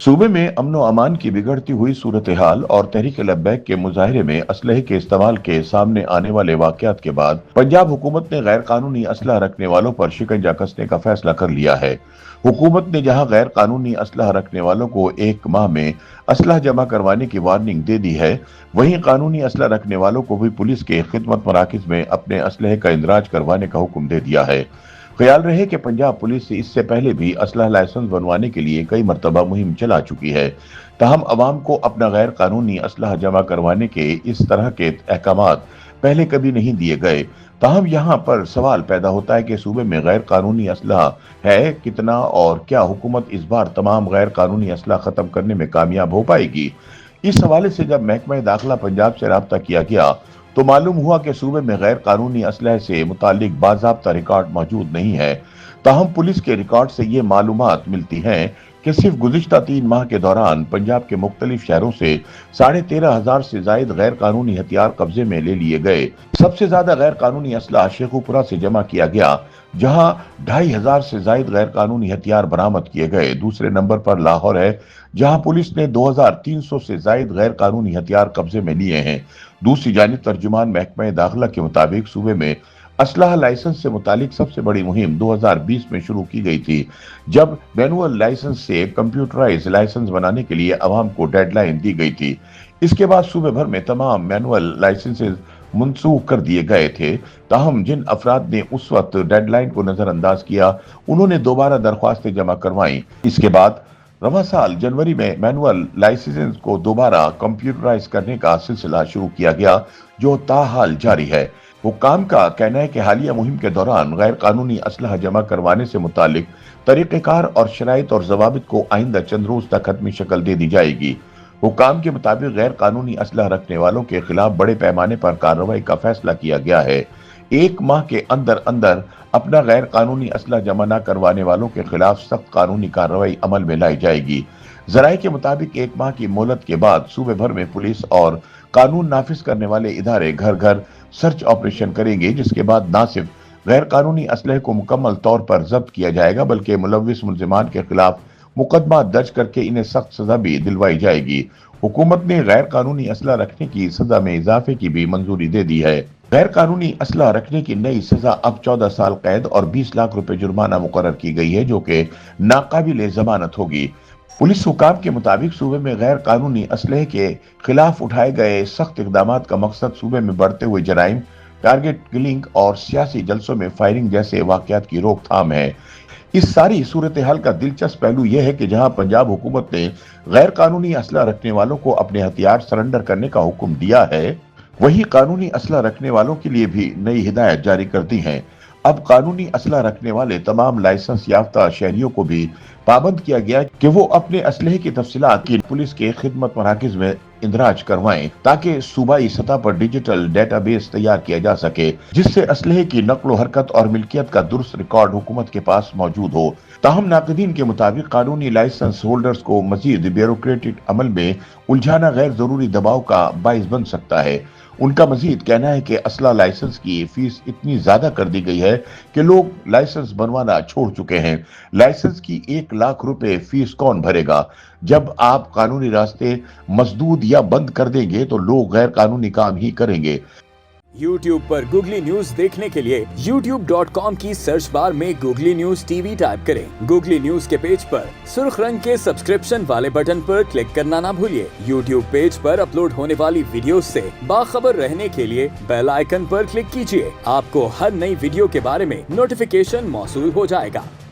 صوبے میں امن و امان کی بگڑتی ہوئی صورتحال اور تحریک لبیک کے مظاہرے میں اسلحے کے استعمال کے سامنے آنے والے واقعات کے بعد پنجاب حکومت نے غیر قانونی اسلحہ رکھنے والوں پر شکنجہ کسنے کا فیصلہ کر لیا ہے۔ حکومت نے جہاں غیر قانونی اسلحہ رکھنے والوں کو 1 ماہ میں اسلحہ جمع کروانے کی وارننگ دے دی ہے، وہیں قانونی اسلحہ رکھنے والوں کو بھی پولیس کے خدمت مراکز میں اپنے اسلحے کا اندراج کروانے کا حکم دے دیا ہے۔ خیال رہے کہ پنجاب پولیس اس سے پہلے بھی اسلحہ لائسنس بنوانے کے لیے کئی مرتبہ مہم چلا چکی ہے، تاہم عوام کو اپنا غیر قانونی اسلحہ جمع کروانے کے اس طرح کے احکامات پہلے کبھی نہیں دیے گئے۔ تاہم یہاں پر سوال پیدا ہوتا ہے کہ صوبے میں غیر قانونی اسلحہ ہے کتنا اور کیا حکومت اس بار تمام غیر قانونی اسلحہ ختم کرنے میں کامیاب ہو پائے گی؟ اس حوالے سے جب محکمہ داخلہ پنجاب سے رابطہ کیا گیا تو معلوم ہوا کہ صوبے میں غیر قانونی اسلحے سے متعلق باضابطہ ریکارڈ موجود نہیں ہے۔ تاہم پولیس کے ریکارڈ سے یہ معلومات ملتی ہیں کہ صرف گزشتہ 3 ماہ کے دوران پنجاب کے مختلف شہروں سے 13,500 سے زائد غیر قانونی ہتھیار قبضے میں لے لیے گئے۔ سب سے زیادہ غیر قانونی اسلحہ شیخوپورہ سے جمع کیا گیا، جہاں 2,500 سے زائد غیر قانونی ہتھیار برآمد کیے گئے۔ دوسرے نمبر پر لاہور ہے، جہاں پولیس نے 2,300 سے زائد غیر قانونی ہتھیار قبضے میں لیے ہیں۔ دوسری جانب ترجمان محکمہ داخلہ کے مطابق صوبے میں اسلحہ لائسنس سے متعلق سب سے بڑی مہم 2020 میں شروع کی گئی تھی، جب مینول لائسنس سے کمپیوٹرائز لائسنس بنانے کے لیے عوام کو ڈیڈ لائن دی گئی تھی۔ اس کے بعد صوبے بھر میں تمام مینول لائسنسز منسوخ کر دیے گئے تھے، تاہم جن افراد نے اس وقت ڈیڈ لائن کو نظر انداز کیا انہوں نے دوبارہ درخواستیں جمع کروائیں۔ اس کے بعد رواں سال جنوری میں مینول لائسنس کو دوبارہ کمپیوٹرائز کرنے کا سلسلہ شروع کیا گیا، جو تاحال جاری ہے۔ حکام کا کہنا ہے کہ حالیہ مہم کے دوران غیر قانونی اسلحہ جمع کروانے سے متعلق طریقہ کار اور شرائط اور ضوابط کو آئندہ چند روز تک حتمی شکل دے دی جائے گی۔ حکام کے مطابق غیر قانونی اسلحہ رکھنے والوں کے خلاف بڑے پیمانے پر کارروائی کا فیصلہ کیا گیا ہے۔ 1 ماہ کے اندر اندر اپنا غیر قانونی اسلحہ جمع نہ کروانے والوں کے خلاف سخت قانونی کارروائی عمل میں لائی جائے گی۔ ذرائع کے مطابق 1 ماہ کی مہلت کے بعد صوبے بھر میں پولیس اور قانون نافذ کرنے والے ادارے گھر گھر سرچ آپریشن کریں گے، جس کے بعد نہ صرف غیر قانونی اسلحے کو مکمل طور پر ضبط کیا جائے گا بلکہ ملوث ملزمان کے خلاف مقدمات درج کر کے انہیں سخت سزا بھی دلوائی جائے گی۔ حکومت نے غیر قانونی اسلحہ رکھنے کی سزا میں اضافے کی بھی منظوری دے دی ہے۔ غیر قانونی اسلحہ رکھنے کی نئی سزا اب 14 سال قید اور 20 لاکھ روپے جرمانہ مقرر کی گئی ہے، جو کہ ناقابل ضمانت ہوگی۔ پولیس حکام کے مطابق صوبے میں غیر قانونی اسلحے کے خلاف اٹھائے گئے سخت اقدامات کا مقصد صوبے میں بڑھتے ہوئے جرائم، ٹارگٹ کلنگ اور سیاسی جلسوں میں فائرنگ جیسے واقعات کی روک تھام ہے۔ اس ساری صورتحال کا دلچسپ پہلو یہ ہے کہ جہاں پنجاب حکومت نے غیر قانونی اسلحہ رکھنے والوں کو اپنے ہتھیار سرنڈر کرنے کا حکم دیا ہے، وہی قانونی اسلحہ رکھنے والوں کے لیے بھی نئی ہدایت جاری کر دی ہیں۔ اب قانونی اسلحہ رکھنے والے تمام لائسنس یافتہ شہریوں کو بھی پابند کیا گیا کہ وہ اپنے اسلحے کی تفصیلات کی پولیس کے خدمت مراکز میں اندراج کروائیں، تاکہ صوبائی سطح پر ڈیجیٹل ڈیٹا بیس تیار کیا جا سکے، جس سے اسلحے کی نقل و حرکت اور ملکیت کا درست ریکارڈ حکومت کے پاس موجود ہو۔ تاہم ناقدین کے مطابق قانونی لائسنس ہولڈرز کو مزید بیوروکریٹک عمل میں الجھانا غیر ضروری دباؤ کا باعث بن سکتا ہے۔ ان کا مزید کہنا ہے کہ اسلحہ لائسنس کی فیس اتنی زیادہ کر دی گئی ہے کہ لوگ لائسنس بنوانا چھوڑ چکے ہیں۔ لائسنس کی 1 لاکھ روپے فیس کون بھرے گا؟ جب آپ قانونی راستے مسدود یا بند کر دیں گے تو لوگ غیر قانونی کام ہی کریں گے۔ YouTube پر گوگلی نیوز دیکھنے کے لیے youtube.com کی سرچ بار میں googly news T V type کریں۔ گوگلی نیوز کے پیج پر سرخ رنگ کے سبسکرپشن والے بٹن پر کلک کرنا نہ بھولیے۔ YouTube پیج پر اپلوڈ ہونے والی ویڈیوز سے باخبر رہنے کے لیے بیل آئیکن پر کلک کیجیے۔ آپ کو ہر نئی ویڈیو کے بارے میں نوٹیفیکیشن موصول ہو جائے گا۔